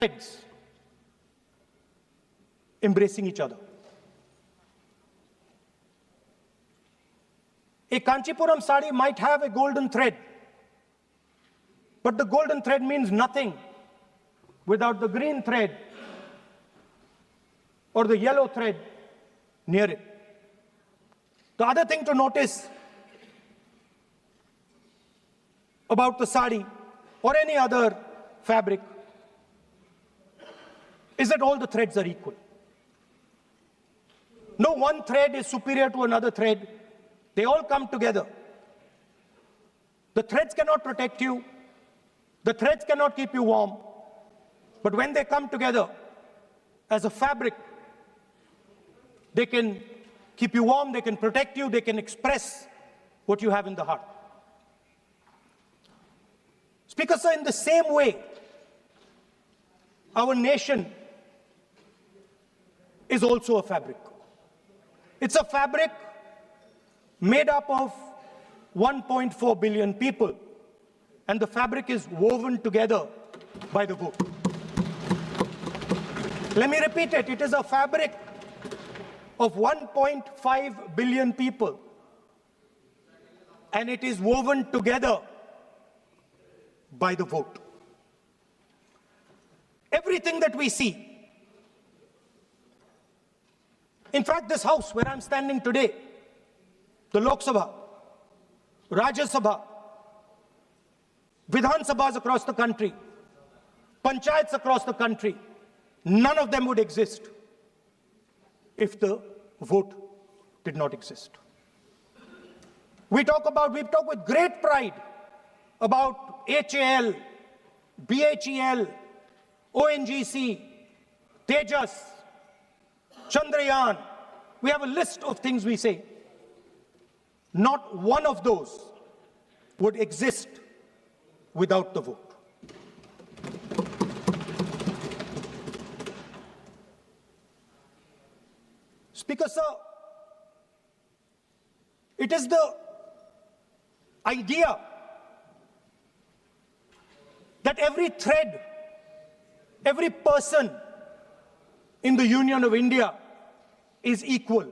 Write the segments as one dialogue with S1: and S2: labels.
S1: threads embracing each other. A Kanchipuram sari might have a golden thread, but the golden thread means nothing without the green thread or the yellow thread near it. The other thing to notice about the sari or any other fabric is that all the threads are equal. No one thread is superior to another thread. They all come together. The threads cannot protect you. The threads cannot keep you warm. But when they come together as a fabric, they can keep you warm, they can protect you, they can express what you have in the heart. Speaker, sir, in the same way, our nation is also a fabric. It's a fabric made up of 1.4 billion people, and the fabric is woven together by the vote. Let me repeat it. It is a fabric of 1.5 billion people, and it is woven together by the vote. Everything that we see, in fact, this house where I'm standing today, the Lok Sabha, Rajya Sabha, Vidhan Sabhas across the country, Panchayats across the country, none of them would exist if the vote did not exist. We talk with great pride about HAL, BHEL, ONGC, Tejas, Chandrayaan. We have a list of things we say. Not one of those would exist without the vote. Speaker, sir, it is the idea that every thread, every person in the Union of India is equal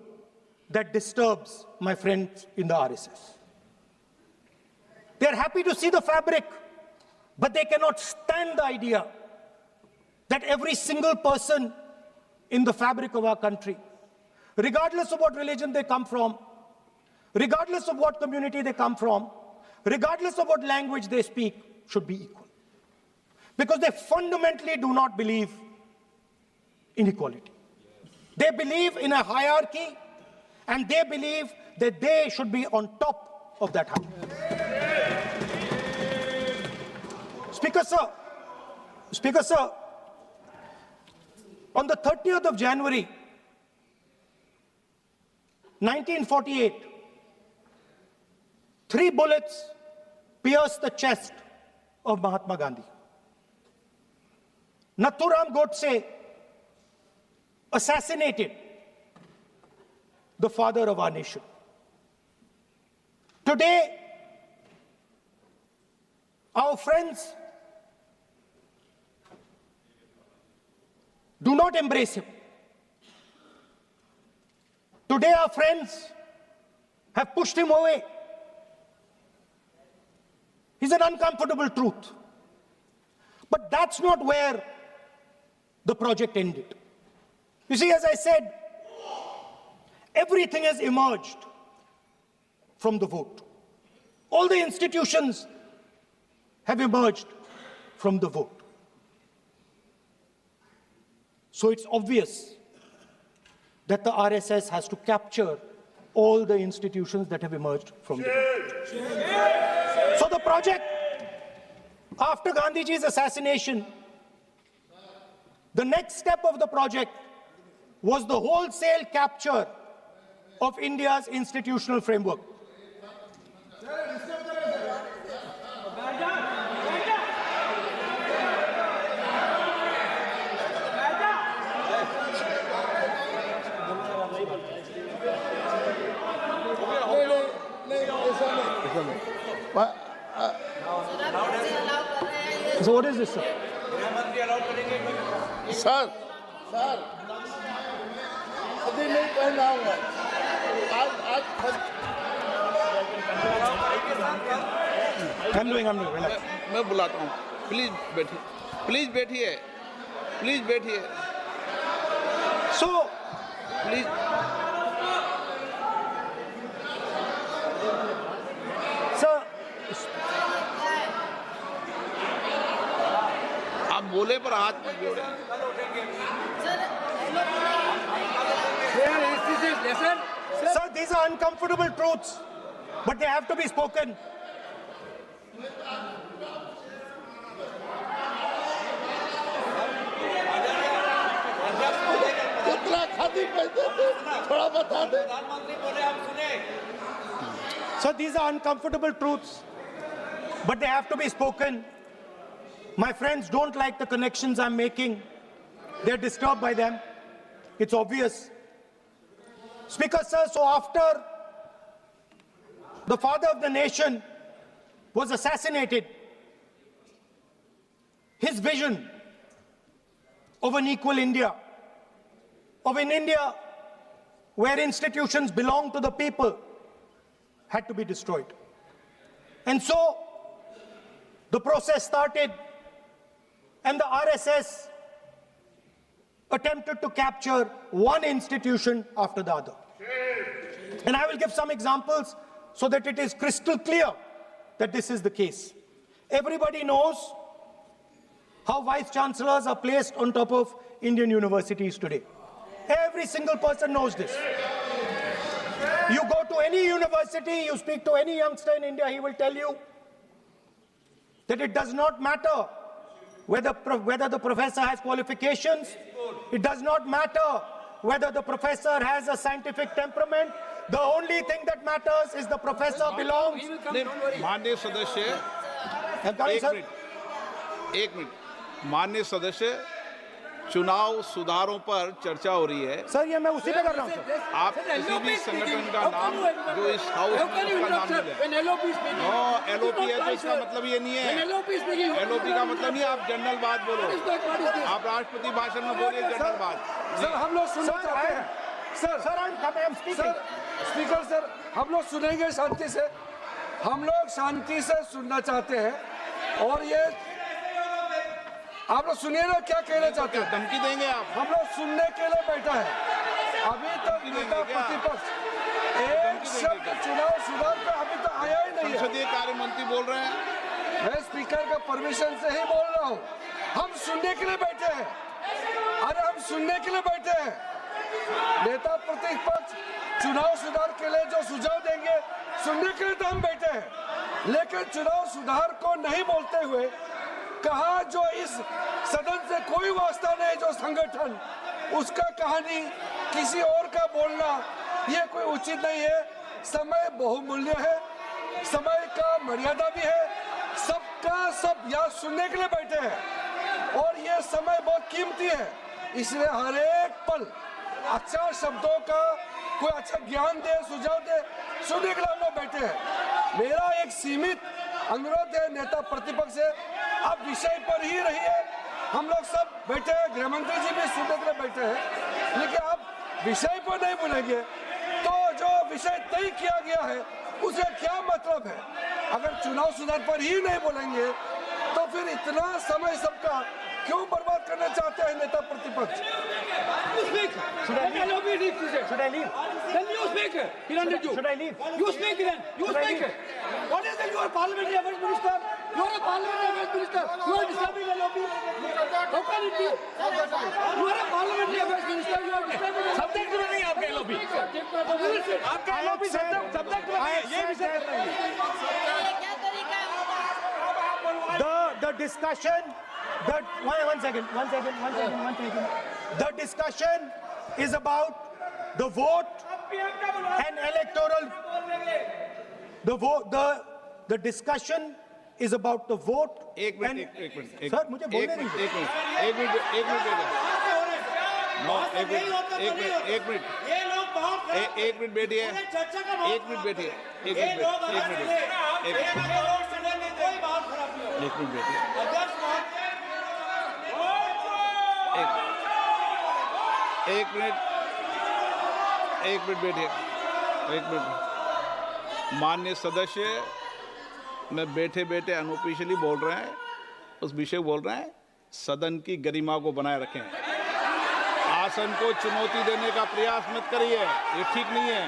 S1: that disturbs my friends in the RSS. They are happy to see the fabric, but they cannot stand the idea that every single person in the fabric of our country, regardless of what religion they come from, regardless of what community they come from, regardless of what language they speak, should be equal. Because they fundamentally do not believe in equality. They believe in a hierarchy, and they believe that they should be on top of that hierarchy. Speaker, sir, on the 30th of January, 1948, 3 bullets pierced the chest of Mahatma Gandhi. Nathuram Godse assassinated the father of our nation. Today, our friends do not embrace him. Today, our friends have pushed him away. He's an uncomfortable truth. But that's not where the project ended. You see, as I said, everything has emerged from the vote. All the institutions have emerged from the vote. So it's obvious that the RSS has to capture all the institutions that have emerged from the vote. So the project, after Gandhiji's assassination, the next step of the project was the wholesale capture of India's institutional framework. So what is this, sir?
S2: Sir sir अभी नहीं पहना हुआ आज मैं बुलाता हूँ। Please बैठिए, please बैठिए, प्लीज बैठिए।
S1: So,
S2: प्लीज
S1: sir,
S2: आप बोले पर हाथ मत जोड़े।
S1: sir, these are uncomfortable truths, but they have to be spoken.
S2: कितना खाती पैसे थोड़ा बता दे।
S1: So these are uncomfortable truths, but they have to be spoken. My friends don't like the connections I'm making. They're disturbed by them. It's obvious. Speaker, sir, so after the father of the nation was assassinated, his vision of an equal India, of an India where institutions belong to the people, had to be destroyed. And so the process started, and the RSS attempted to capture one institution after the other. And I will give some examples so that it is crystal clear that this is the case. Everybody knows how vice chancellors are placed on top of Indian universities today. Every single person knows this. You go to any university, you speak to any youngster in India, he will tell you that it does not matter whether the professor has qualifications. It does not matter whether the professor has a scientific temperament. The only thing that matters is the professor belongs.
S2: माननीय सदस्य एक minute माननीय सदस्य चुनाव सुधारों पर चर्चा हो रही है।
S1: सर ये मैं उसी पे कर रहा हूँ सर।
S2: आप किसी भी संगठन का नाम जो इस हाउस में उसका नाम ले LOP है तो इसका मतलब ये नहीं है। LOP का मतलब नहीं, आप जनरल बात बोलो। आप राष्ट्रपति भाषण में बोलिए जनरल बात।
S3: सर हम लोग सुनना चाहते हैं। सर स्पीकर सर हम लोग सुनेंगे शांति से। हम लोग शांति से सुनना चाहते हैं और ये आप लोग सुनिए ना क्या कहना चाहते हैं।
S2: धमकी देंगे आप?
S3: हम लोग सुनने के लिए बैठा है। अभी तक नेता प्रतिपक्ष एक शब्द चुनाव सुधार पे अभी तक आया ही नहीं है।
S2: संसदीय कार्य मंत्री बोल रहे हैं।
S3: मैं स्पीकर का परमिशन से ही बोल रहा हूँ। हम सुनने के लिए बैठे हैं। अरे हम सुनने के लिए बैठे हैं। नेता प्रतिपक्ष चुनाव सुधार के लिए जो सुझाव देंगे सुनने के लिए तो हम बैठे हैं, लेकिन चुनाव सुधार को नहीं बोलते हुए कहा जो इस सदन से कोई वास्ता नहीं, जो संगठन उसका कहानी किसी और का बोलना ये कोई उचित नहीं है। समय बहुमूल्य है, समय का मर्यादा भी है। सबका सब यहाँ सुनने के लिए बैठे हैं और ये समय बहुत कीमती है, इसलिए हर एक पल अच्छा शब्दों का कोई अच्छा ज्ञान दे, सुझाव दे, सुनने के लिए हम लोग बैठे हैं। मेरा एक सीमित अनुरोध है नेता प्रतिपक्ष से, आप विषय पर ही रहिए। हम लोग सब बैठे हैं, गृह मंत्री जी भी सुनने के लिए बैठे हैं, लेकिन आप विषय पर नहीं बोलेंगे तो जो विषय तय किया गया है उसका क्या मतलब है। अगर चुनाव सुधार पर ही नहीं बोलेंगे तो फिर इतना समय सबका क्यों बर्बाद करना चाहते हैं नेता प्रतिपक्ष।
S1: Should I leave?
S4: Then you speak.
S1: Should I leave?
S4: You speak then. You speak. What is it? You are parliamentary affairs minister. You are a parliamentary affairs minister. You are disturbing LOP. How can it be? You are a parliamentary affairs minister. You are disturbing LOP.
S1: Subject में नहीं आपका LOP। आपका LOP subject में नहीं है। ये विषय कर रहे हैं। The discussion. One second. The discussion is about the vote and electoral. The discussion is about the vote.
S2: एक मिनट
S1: सर मुझे बोलने दीजिए।
S2: एक मिनट बैठिए। एक मिनट बैठिए, एक मिनट। माननीय सदस्य में बैठे बैठे अनऑफिशियली बोल रहे हैं, उस विषय बोल रहे हैं। सदन की गरिमा को बनाए रखें, आसन को चुनौती देने का प्रयास मत करिए, ये ठीक नहीं है।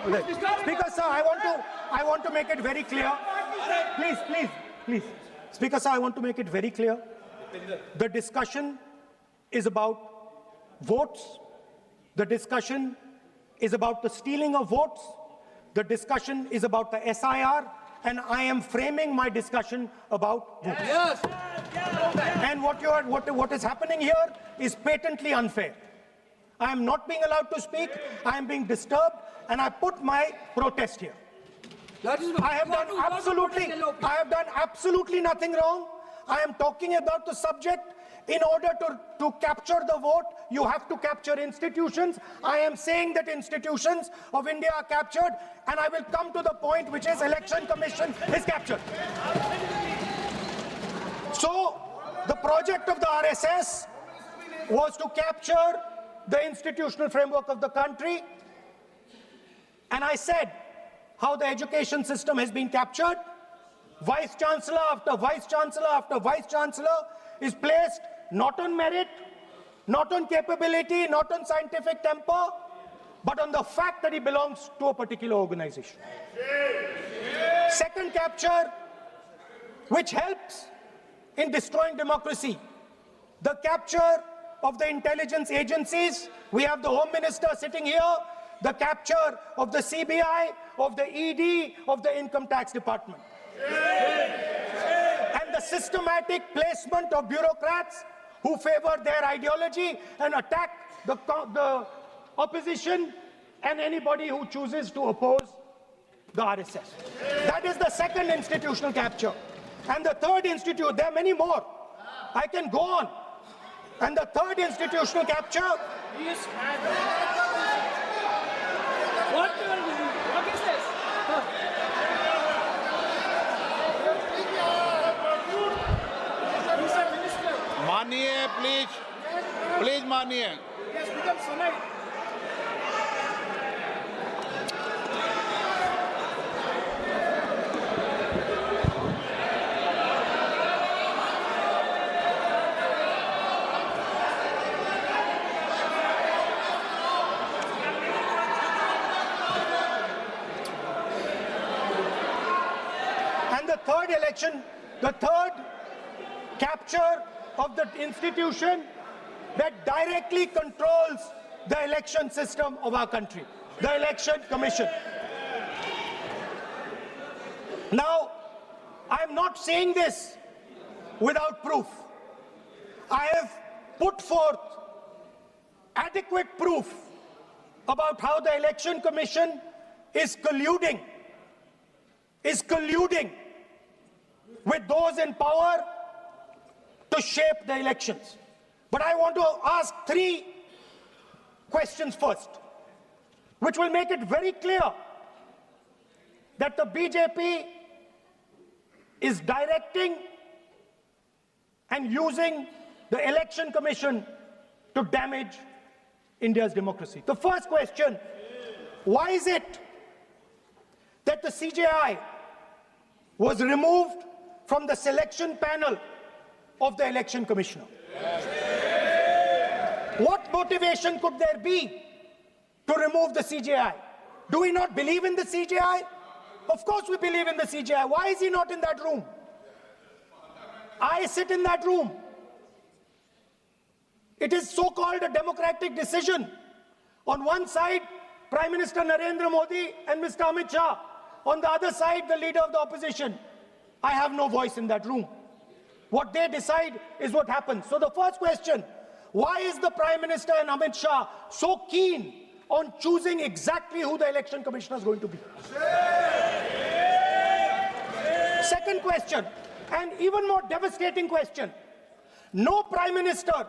S1: Speaker sir, I want to make it very clear. Please. Speaker sir, I want to make it very clear. The discussion is about votes. The discussion is about the stealing of votes. The discussion is about the SIR, and I am framing my discussion about votes.
S4: Yes.
S1: And what is happening here is patently unfair. I am not being allowed to speak. I am being disturbed, and I put my protest here. I have done absolutely nothing wrong. I am talking about the subject. In order to capture the vote, you have to capture institutions. I am saying that institutions of India are captured, and I will come to the point, which is Election Commission is captured. So, the project of the RSS was to capture the institutional framework of the country, and I said how the education system has been captured. Vice Chancellor after Vice Chancellor after Vice Chancellor is placed not on merit, not on capability, not on scientific temper, but on the fact that he belongs to a particular organization. Second capture, which helps in destroying democracy, the capture of the intelligence agencies. We have the Home Minister sitting here, the capture of the CBI, of the ED, of the Income Tax Department. And the systematic placement of bureaucrats who favor their ideology and attack the opposition and anybody who chooses to oppose the RSS. That is the second institutional capture. And the third there are many more. I can go on. And the third institutional capture.
S4: What is this?
S2: मानिए, please मानिए।
S1: And the third capture of the institution that directly controls the election system of our country, the Election Commission. Now, I'm not saying this without proof. I have put forth adequate proof about how the Election Commission is colluding with those in power to shape the elections. But I want to ask three questions first, which will make it very clear that the BJP is directing and using the Election Commission to damage India's democracy. The first question, why is it that the CJI was removed from the selection panel of the Election Commissioner? What motivation could there be to remove the CJI? Do we not believe in the CJI? Of course we believe in the CJI. Why is he not in that room? I sit in that room. It is so-called a democratic decision. On one side, Prime Minister Narendra Modi and Mr. Amit Shah. On the other side, the leader of the opposition. I have no voice in that room. What they decide is what happens. So the first question, why is the Prime Minister and Amit Shah so keen on choosing exactly who the Election Commissioner is going to be? Second question, and even more devastating question, no Prime Minister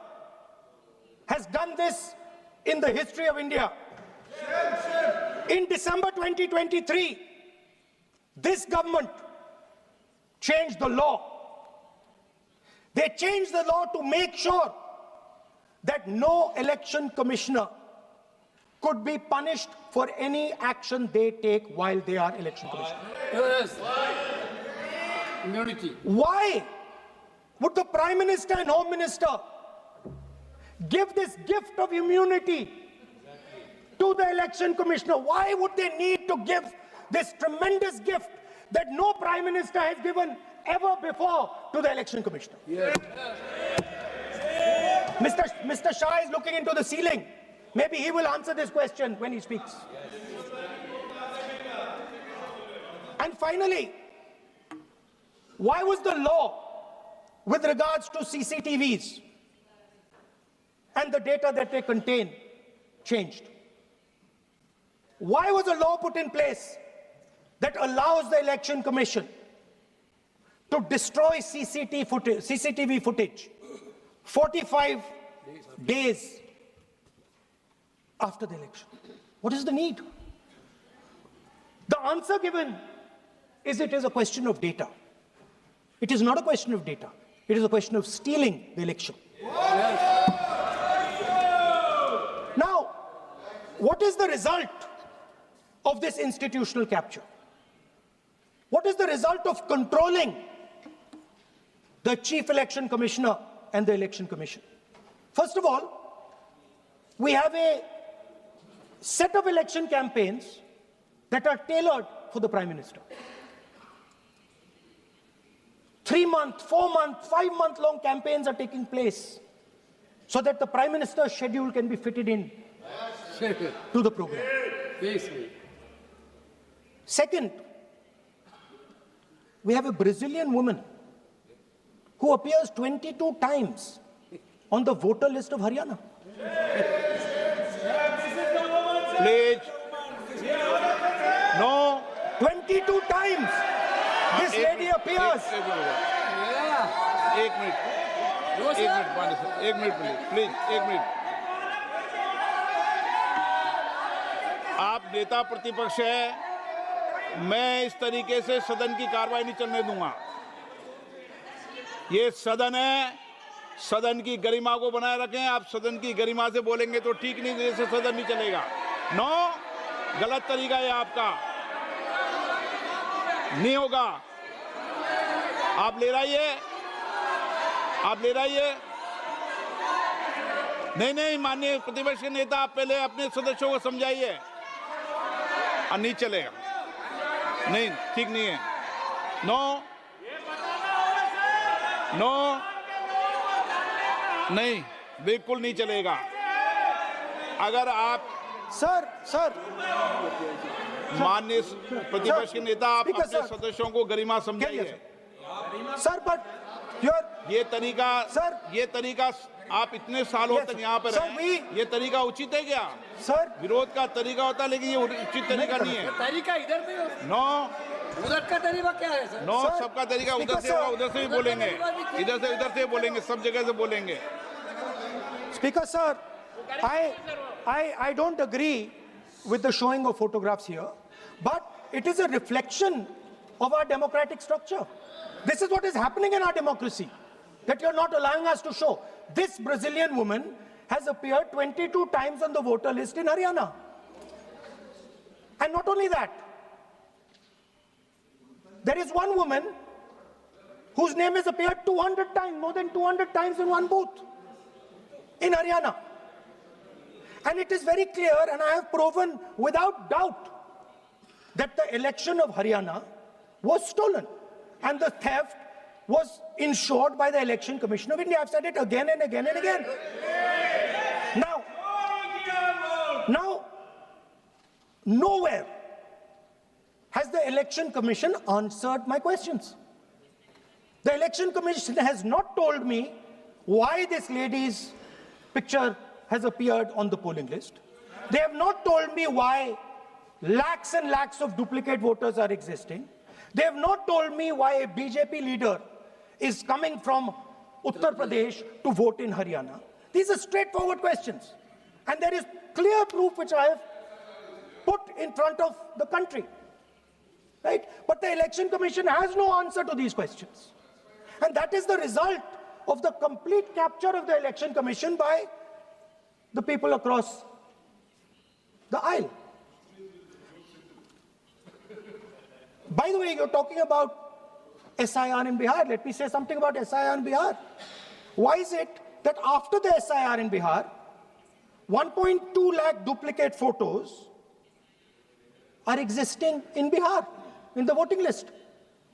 S1: has done this in the history of India. In December 2023, this government changed the law. They changed the law to make sure that no election commissioner could be punished for any action they take while they are election commissioner.
S4: Yes. Immunity.
S1: Why would the Prime Minister and Home Minister give this gift of immunity to the election commissioner? Why would they need to give this tremendous gift that no Prime Minister has given ever before to the election commissioner?
S4: Yes.
S1: Mr. Shah is looking into the ceiling. Maybe he will answer this question when he speaks. And finally, why was the law with regards to CCTVs and the data that they contain changed? Why was a law put in place that allows the Election Commission to destroy CCTV footage 45 days after the election? What is the need? The answer given is it is a question of data. It is not a question of data. It is a question of stealing the election. Now, what is the result of this institutional capture? What is the result of controlling the Chief Election Commissioner and the Election Commission? First of all, we have a set of election campaigns that are tailored for the Prime Minister. 3-month, 4-month, 5-month long campaigns are taking place so that the Prime Minister's schedule can be fitted in to the program. Second, we have a Brazilian woman who appears 22 times on the voter list of Haryana.
S2: Please. No.
S1: 22 times this lady appears.
S2: एक minute please एक minute आप नेता प्रतिपक्ष है, मैं इस तरीके से सदन की कार्रवाई नहीं चलने दूंगा। ये सदन है, सदन की गरिमा को बनाए रखें। आप सदन की गरिमा से बोलेंगे तो ठीक, नहीं जैसे सदन नहीं चलेगा। नो, गलत तरीका है आपका, नहीं होगा। आप ले रहिए, नहीं माननीय प्रतिपक्ष के नेता, आप पहले अपने सदस्यों को समझाइए। नहीं चलेगा, नहीं, ठीक नहीं है। नो, नहीं, बिल्कुल नहीं चलेगा। अगर आप
S1: सर
S2: माननीय प्रतिपक्ष के नेता, आप अपने सदस्यों को गरिमा समझाइए।
S1: सर, बट
S2: ये तरीका आप इतने सालों तक यहाँ पर हैं, ये तरीका उचित है क्या?
S1: सर,
S2: विरोध का तरीका होता है, लेकिन ये उचित तरीका नहीं है।
S4: तरीका इधर भी हो,
S2: नो,
S4: उधर का तरीका क्या है सर?
S2: नो, सबका तरीका उधर से होगा, उधर से भी बोलेंगे, इधर से बोलेंगे, सब जगह से बोलेंगे।
S1: Speaker sir, I don't agree with the showing of photographs here, but it is a reflection of our democratic structure. This is what is happening in our democracy, that you're not allowing us to show. This Brazilian woman has appeared 22 times on the voter list in Haryana. And not only that, there is one woman whose name has appeared 200 times, more than 200 times in one booth in Haryana. And it is very clear, and I have proven without doubt, that the election of Haryana was stolen and the theft was ensured by the Election Commission of India. I've said it again and again and again. Now, nowhere has the Election Commission answered my questions. The Election Commission has not told me why this lady's picture has appeared on the polling list. They have not told me why lakhs and lakhs of duplicate voters are existing. They have not told me why a BJP leader is coming from Uttar Pradesh to vote in Haryana. These are straightforward questions. And there is clear proof which I have put in front of the country. Right? But the Election Commission has no answer to these questions. And that is the result of the complete capture of the Election Commission by the people across the aisle. By the way, you're talking about SIR in Bihar. Let me say something about SIR in Bihar. Why is it that after the SIR in Bihar, 1.2 lakh duplicate photos are existing in Bihar, in the voting list?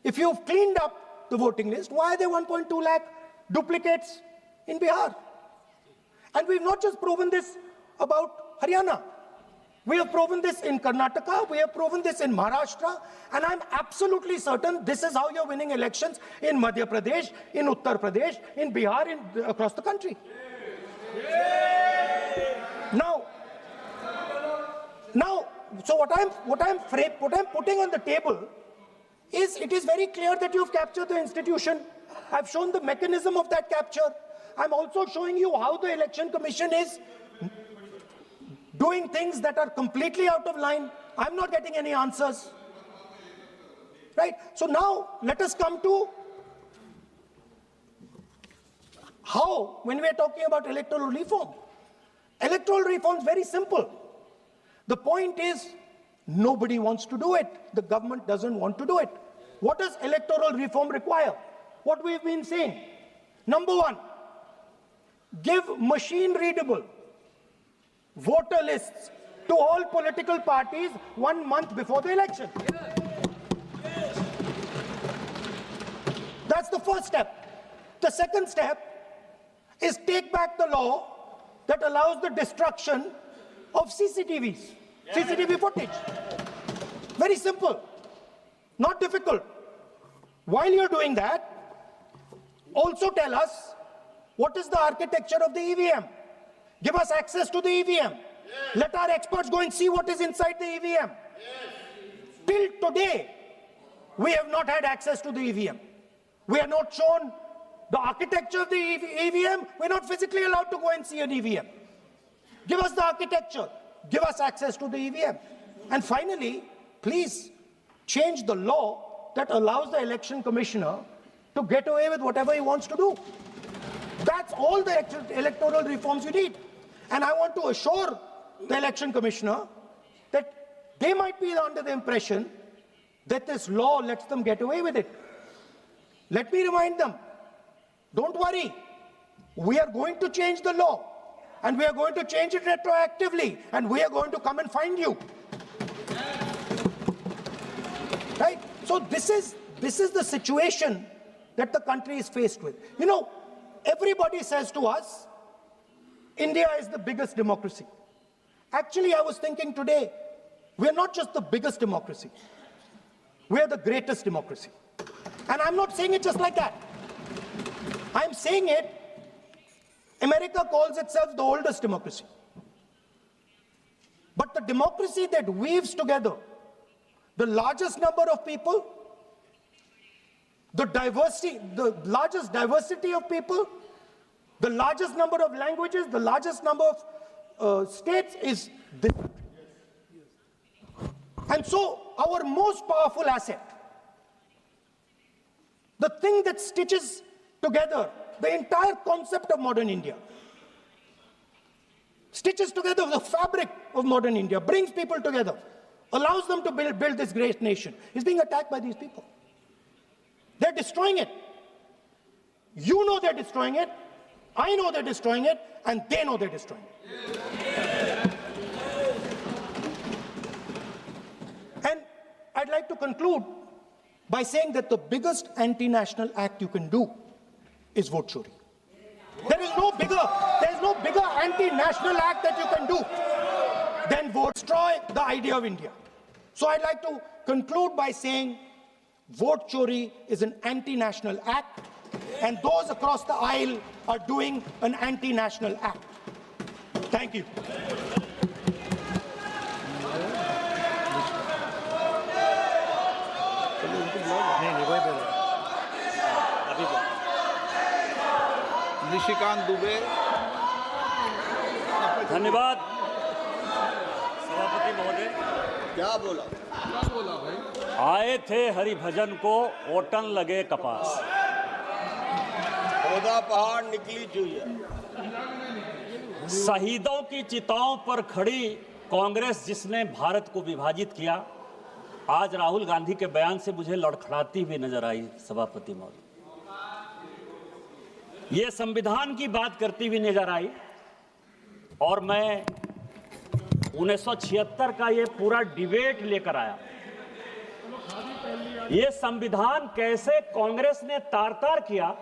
S1: If you've cleaned up the voting list, why are there 1.2 lakh duplicates in Bihar? And we've not just proven this about Haryana. We have proven this in Karnataka, we have proven this in Maharashtra, and I'm absolutely certain this is how you're winning elections in Madhya Pradesh, in Uttar Pradesh, in Bihar, across the country. Now, so what I'm putting on the table is, it is very clear that you've captured the institution. I've shown the mechanism of that capture. I'm also showing you how the Election Commission is doing things that are completely out of line. I'm not getting any answers. Right? So now let us come to how, when we are talking about electoral reform. Electoral reform is very simple. The point is, nobody wants to do it. The government doesn't want to do it. What does electoral reform require? What we've been saying. Number one, give machine-readable voter lists to all political parties 1 month before the election. That's the first step. The second step is take back the law that allows the destruction of CCTVs, CCTV footage. Very simple, not difficult. While you're doing that, also tell us what is the architecture of the EVM. Give us access to the EVM. Let our experts go and see what is inside the EVM. Till today, we have not had access to the EVM. We are not shown the architecture of the EVM. We're not physically allowed to go and see an EVM. Give us the architecture. Give us access to the EVM. And finally, please change the law that allows the election commissioner to get away with whatever he wants to do. That's all the electoral reforms you need. And I want to assure the election commissioner that they might be under the impression that this law lets them get away with it. Let me remind them, don't worry, we are going to change the law, and we are going to change it retroactively, and we are going to come and find you. Right? So this is the situation that the country is faced with. You know, everybody says to us, India is the biggest democracy. Actually, I was thinking today, we're not just the biggest democracy, we're the greatest democracy. And I'm not saying it just like that. I'm saying it, America calls itself the oldest democracy. But the democracy that weaves together the largest number of people, the largest diversity of people, the largest number of languages, the largest number of states is this. And so our most powerful asset, the thing that stitches together the entire concept of modern India, stitches together the fabric of modern India, brings people together, allows them to build this great nation, is being attacked by these people. They're destroying it. You know they're destroying it. I know they're destroying it, and they know they're destroying it. And I'd like to conclude by saying that the biggest anti-national act you can do is vote chori. There is no bigger anti-national act that you can do than vote, destroy the idea of India. So I'd like to conclude by saying vote chori is an anti-national act, and those across the aisle are doing an anti-national act. Thank you.
S2: Nishikant Dubey.
S5: धन्यवाद सभापति महोदय।
S2: क्या बोला भाई?
S5: आए थे हरिभजन को ओटन लगे कपास। पहाड़ निकली चुई है।
S6: शहीदों की चिताओं पर खड़ी कांग्रेस जिसने भारत को विभाजित किया, आज राहुल गांधी के बयान से मुझे लड़खड़ाती हुई नजर आई सभापति महोदय। ये संविधान की बात करती हुई नजर आई और मैं 1976 का ये पूरा डिबेट लेकर आया। ये संविधान कैसे कांग्रेस ने तार-तार किया